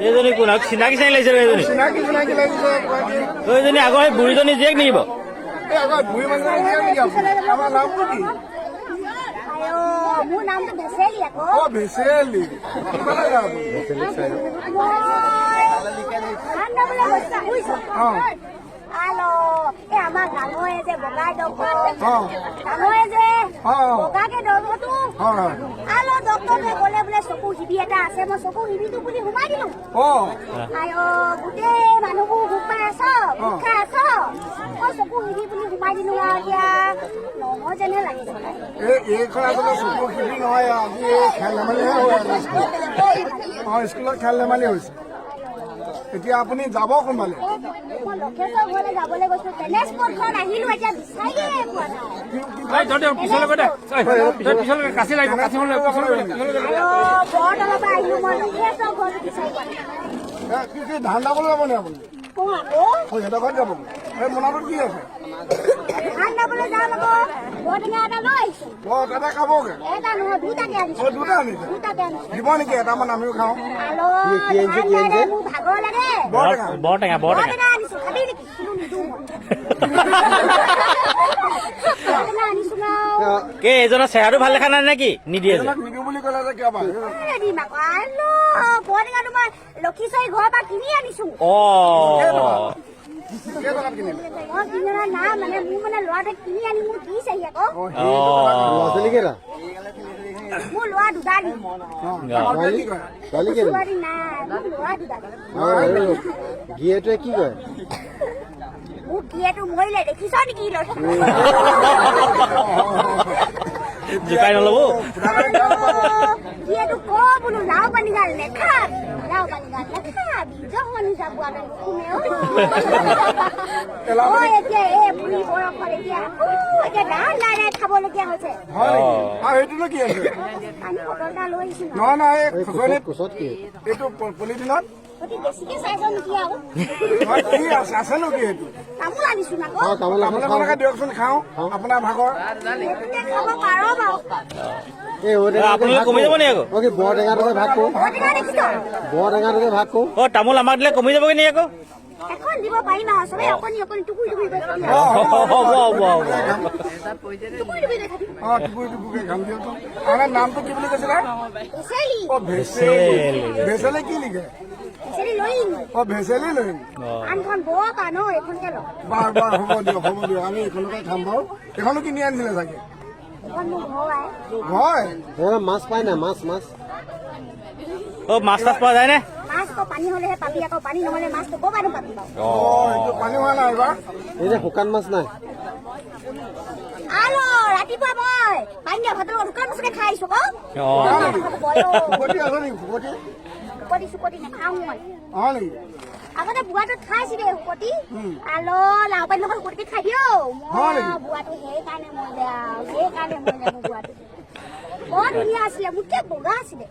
এইজনী কোন চিনাকি চাই লাগিছে এইজনী চিনাকি লাগিছে এইজনী আগৰ সেই বুঢ়ীজনী জীয়েক নিব এই আগৰ বুঢ়ী মানুহজনী জীয়েক নেকি আমাৰ নাম কি মোৰ নামটো ভেচেলি আকৌ ভেচেলি আমাৰ ডাঙৰে যে বগাই ডাঙৰে যে বগাকে দৰবটো ডক্টৰটোৱে ক'লে বোলে চকু শিবি এটা আছে মই চকু শিবিটো বুলি সোমাই দিলো গোটেই মানুহবোৰ ভোক পাই আছ ভোক খাই আছ মই চকু শিবি বুলি সোমাই দিলো আৰু এতিয়া নহয় যেনে লাগিছে এইখন আচলতে চকু শিবি নহয় আজি খেল ধেমালিহে হৈ স্কুলত খেল ধেমালি হৈছে এতিয়া আপুনি যাব কোনফালে লক্ষেশ্বৰ ঘৰলৈ যাবলৈ গৈছো টেনেস্পৰ্টখন আহিলো এতিয়া বিচাৰিয়ে পোৱা বৰতলৰ পৰা আহিলো মই লক্ষেশ্বৰ ঘৰটো বিচাৰি পোৱা নাই ধান দাবলৈ যাব নে আপুনি সিহঁতৰ ঘৰত যাব এই মোনাটোত কি আছে ধান দাবলৈ যাম আকৌ বৰটেঙা এটা লৈ আহিছো এটা খাবগে এটা নহয় দুটাকে আনিছো দুটা আনিছে দিব নেকি এটামান আমিও খাওঁ মোৰ ভাগৰ লাগে বৰটেঙা আনিছো খাবি নেকি নিদো আনিছো কে এইজনৰ চেহেৰাটো ভাল দেখা নাই নেকি নিদিয়ে নিদিওঁ বুলি ক'লে যে কিয় বাৰু বৰটেঙাটো মই লক্ষীশ্বৰী ঘৰৰ পৰা কিনি আনিছো মই কিনা নাই মানে মোৰ মানে ল'ৰাটোৱে কিনি আনি মোক দিছেহি আকৌ মোৰ ল'ৰা দুটা নাই ল'ৰা দুটা গিয়েটোৱে কি কয় মোক গিয়েটো মৰিলে দেখিছ নেকি জোকাই নল'ব গিয়েটো ক বোলো লাও পানী গাল নেখাবি লাও পানী গাল নেখাবি জহনি যাব আৰু এতিয়া এই বুঢ়ী বয়সত এতিয়া ধান নাই খাবলগীয়া হৈছে এইটোনো কি আছে পানী বটল এটা লৈ আহিছো নহয় কোচত কি এইটো পলিথিনত বেছিকে চাইছ নেকি আৰু কি আছে নো কি এইটো তামোল আনিছো আকৌ তামোলকে দিয়কচোন খাওঁ আপোনাৰ ভাগৰ খাব পাৰ বাৰু আপোনালোকে কমি যাব নি আকৌ বৰটেঙাটোকে ভাগ কৰো বৰটেঙাটোকে ভাগ কৰো তামোল আমাক দিলে কমি যাবগৈ নি আকৌ এখন দিব পাৰিম আৰু চবেই অকণি অকণি টুকুৰি টুকুৰি খাম দিয়কচোন আপোনাৰ নামটো কি বুলি কৈছিলে ভেচেলি কি লিখে ভেচেলি লৈ আনখন বৰ কান এইখনকে লওঁ বাৰু হ'ব দিয়ক আমি এইখনকে খাম বাৰু এইখনো কিনি আনিছিলে চাগে হয় মাছ পাই নাই মাছ মাছ তাছ পোৱা যায় নে মাছটো পানী হলেহে পাবি আকৌ পানী নহলে মাছটো ক'ৰ পৰা পাবি বাৰু পানী হোৱা নাই এইবাৰ এই যে শুকান মাছ নাই ৰাতিপুৱা মই পানী দিয়া ভাতৰ শুকান মাছকে খাই আহিছো শুকতি নাখাওঁ মই আগতে বুঢ়াটোত খাইছিলে শুকতি লাও পানী লগত শুকতি খাই দিও মই বুঢ়াটো সেইকাৰণে মই বুঢ়াটো বৰ ধুনীয়া আছিলে মোতকে বগা আছিলে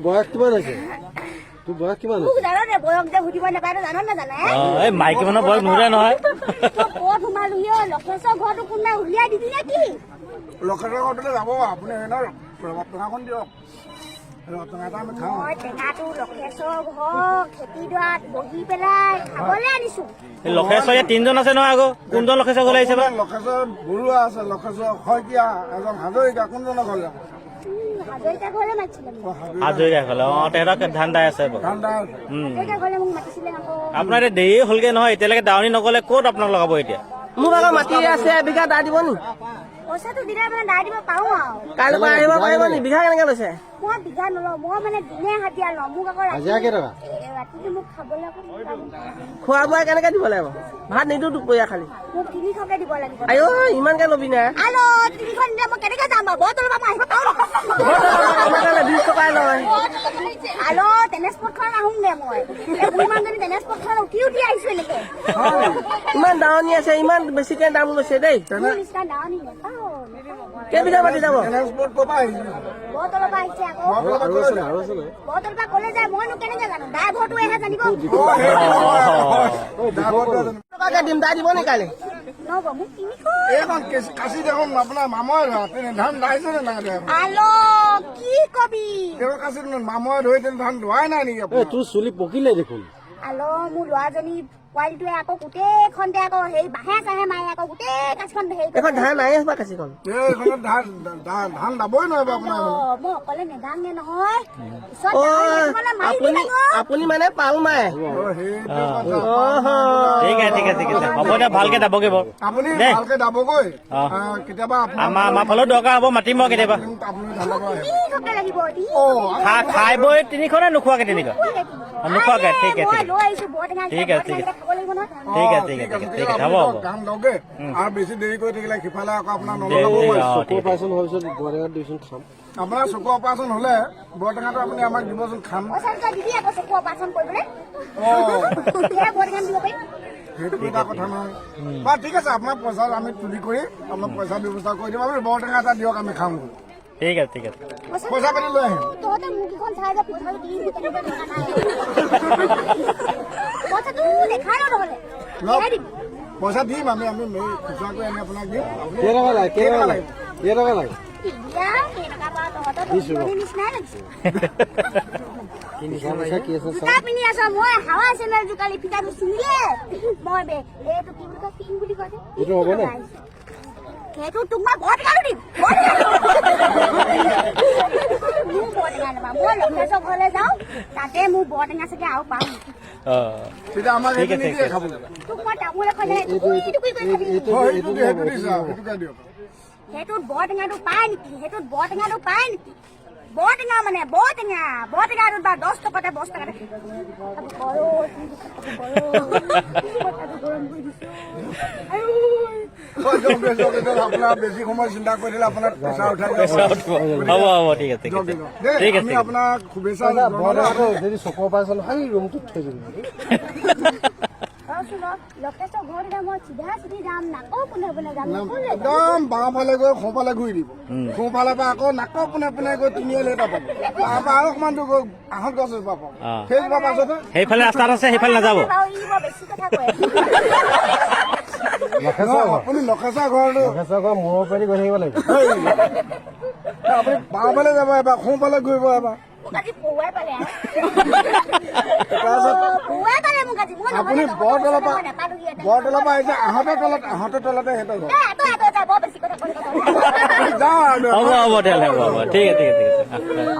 বয়স কিমান হৈছে তোৰ বয়স কিমান জানে বয়স যে সুধিব নাপায় জানো নাজানে মাইকী মানুহৰ বয়স নুৰে নহয় ক'ত সোমালো লক্ষেশ্বৰ ঘৰটো কোনোবাই উলিয়াই দিবি নে কি লক্ষেশ্বৰ ঘৰটোলৈ যাব আপুনি টেঙাখন দিয়ক মই টেঙাটো লক্ষেশ্বৰ ঘৰ খেতিডৰাত বহি পেলাই খাবলৈ আনিছো লক্ষেশ্বৰ ইয়াত তিনিজন আছে নহয় আকৌ কোনজন লক্ষেশ্বৰ ঘৰলৈ আহিছে বা লক্ষেশ্বৰ বৰুৱা আছে লক্ষেশ্বৰ শইকীয়া এজন হাজৰিকা কোনজনৰ ঘৰলৈ হাজৰিকা ঘৰলৈ মাতিছিলে হাজৰিকা ঘৰলৈ তেহেঁতক ধান দাই আছে হাজৰিকা ঘৰলৈ মোক মাতিছিলে আকৌ আপোনাৰ এতিয়া দেৰি হ'লগে নহয় এতিয়ালৈকে দাৱনি নগ'লে ক'ত আপোনাক লগাব এতিয়া মোক আকৌ মাটি আছে এবিঘা দাই দিব নি পইচাটো দিলে মানে দাই দিব পাৰো আৰু কাইলৈ পৰা আহিব পাৰিব নি বিঘা কেনেকে লৈছে মই বিঘা নলওঁ মই মানে দিনে হাজিৰা লওঁ মোক আকৌ ৰাতিটো মোক খাবলৈ খোৱা বোৱা কেনেকে দিব লাগিব ভাত নিদিওঁ দুপৰীয়া খালি মোক 300কে দিব লাগিব আইঅ ইমানকে ল'বি নাই 300 দিলে মই কেনেকে যাম বাৰু বৰ তলৰ পৰা মই আহিব পাৰো 20 টকাই লয় টেনেস্পৰ্টখন আহোঁগে মই বুঢ়ী মানুহজনী টেনেস্পৰ্টখন উঠি আহিছো এনেকে ইমান দাৱনি আছে ইমান বেছিকে দাম লৈছে দেই নিচিনা দাৱনি কেইবিঘা মাটি যাব বৰতলৰ পৰা আহিছে আকৌ বৰতলৰ পৰা ক'লে যায় মইনো কেনেকে জানো ড্ৰাইভাৰটোৱেহে জানিব টকাকে দিম দাই দিব নি কাইলৈ নহ'ব মোক 300 কাশি দেখোন আপোনাৰ মামৰ ধান দাইছে নে নাই কি কবি তেওঁক আছিল মামৰে ধৰি ধান ধোৱাই নাই নেকি আপুনি? তোৰ চুলি পকিলে দেখোন। আলো মোৰ ল'ৰাজনী পোৱালিটোৱে আকৌ গোটেইখনতে আকৌ হেৰি বাঁহে চাহে মাৰে আকৌ গোটেই কাজখন হেৰি এখন ধান মাৰি আছো কাচিখন। এইখনত ধান দাবই নোৱাৰিব আপোনাৰ এইফালে। মই অকলে নেদাঙে নহয় পিছত অ মানে মাৰি আপুনি আপুনি মানে পাল মাৰে। সেইটো কথা। ঠিক আছে ঠিক আছে ঠিক আছে হ'ব দে ভালকে দাবগে বাৰু আপুনি দেই। ভালকে দাবগৈ অ। কেতিয়াবা আমাৰ ফালেও দৰকাৰ হ'ব মাতিম মই কেতিয়াবা আপুনি ঢালাব আহিব। থকে লাগিব এটি খাই বৈ তিনিখনে নোখোৱাকে তিনিখন নোখোৱাকে ঠিক আছে মই লৈ আহিছো বৰটেঙা ঠিক আছে, ঠিক আছে। খাব লাগিব নহয় ঠিক আছে ঠিক আছে ঠিক আছে হ'ব হ'ব কাম দগে আৰু বেছি দেৰি কৰি থাকিলে সিফালে আকৌ আপোনাৰ দে, নলগাব দে, পাৰে। অ, চকুৰ ঠিক আছে। অপাৰেশ্যন হোৱাৰ পিছত বৰটেঙাত দিবিচোন খাম। আপোনাৰ চকু অপাৰেশ্যন হলে বৰটেঙাটো আপুনি আমাক দিবচোন খাম। পইচা দুটা দিবি আকৌ চকু অপাৰেশ্যন কৰিবলৈ অ সেয়া বৰটেঙা দিব পাৰিম সেইটো এটা কথা নহয় বাৰু ঠিক আছে আপোনাৰ পইচা আমি তুলি কৰি আপোনাৰ পইচা ব্যৱস্থা কৰি দিম আপুনি বৰটেঙা এটা দিয়ক আমি খাম ঠিক আছে ঠিক আছে পইচা পাতি লৈ আহিম তহঁতে মুখখন চাই যে পইচাটো দি তেনেকুৱা টকা নাই পইচাটো দেখাই ন নহ'লে দেখাই দিবি পইচা দিম আমি খুচুৰা কৰি আনি আপোনাক দিম আপুনি কেইটকা লাগে কেইটকা লাগে কেইটকা লাগে? দিয়া কেইটকা পাওঁ তহঁতৰ তোৰ নিচিনাই লাগিছে পইচা কি আছে জোতা পিন্ধি আছ মই হাৱা চেনেল জোকালি ফিটাটো চিনিলে মই এইটো কি বুলি কয় পিং বুলি কয় যে এইটো হ'ব নে? সেইটো তোক মই বৰটেঙাটো দিম মোৰ বৰটেঙা নাপাম মই লক্ষেশ্বৰ ঘৰলৈ যাওঁ তাতে মোৰ বৰটেঙা চাগে আৰু পাম অ তেতিয়া আমাক ঠিক সেইটো আছে, নিদিয়ে ঠিক আছে। খাবলৈ তোক মই তামোল এখন টুকুৰি কৰি খাবি সেইটো দিছে সেইটোকে দিয়ক সেইটোত বৰটেঙাটো পায় নেকি সেইটোত বৰটেঙাটো পায় নেকি বৰটেঙা মানে বৰটেঙাটোত বা 10 টকাতে 10 টকাতে আপোনাৰ বেছি সময় চিন্তা কৰি দিলে আপোনাৰ প্ৰেছাৰ উঠাই যাব। হ'ব হ'ব ঠিক আছে ঠিক আছে ঠিক আমি আছে আপোনাক শুভেচ্ছা বৰটেঙাটো যদি চকুৰ অপাৰেশ্যন হয় ৰুমটোত থৈ দিবি। লক্ষেশ্বৰ ঘৰত এতিয়া মই চিধা চিধি যাম নাকৰ পোনে পোনে যাম একদম বাওঁফালে গৈ সোঁফালে ঘূৰি দিব সোঁফালৰ পৰা আকৌ নাকৰ পোনে পোনে গৈ তিনিআলি এটা পাব তাৰ পৰা আৰু অকমান দূৰ গৈ আহঁত গছ এজোপা পাব অ। সেইজোপা পাছতে সেইফালে ৰাস্তাত আছে সেইফালে নাযাব বাৰু ই বৰ বেছি কথা কয় লক্ষেশ্বৰ ঘৰ আপুনি লক্ষেশ্বৰ ঘৰটো লক্ষেশ্বৰ ঘৰ মূৰৰ পেৰি গৈ থাকিব লাগিব। আপুনি বাওঁফালে যাব এবাৰ সোঁফালে ঘূৰিব এবাৰ মোক আজি পৌৱাই পালে তাৰপিছত পৌৱাই পালে মোক আজি মই আপুনি বৰতলৰ পৰা আহিছে আহঁতৰ তলতে সিহঁতৰ ঘৰ বৰ বেছি কথা কৈ যাওঁ আৰু হ'ব হ'ব তেতিয়াহ'লে হ'ব হ'ব ঠিক আছে ঠিক আছে ঠিক আছে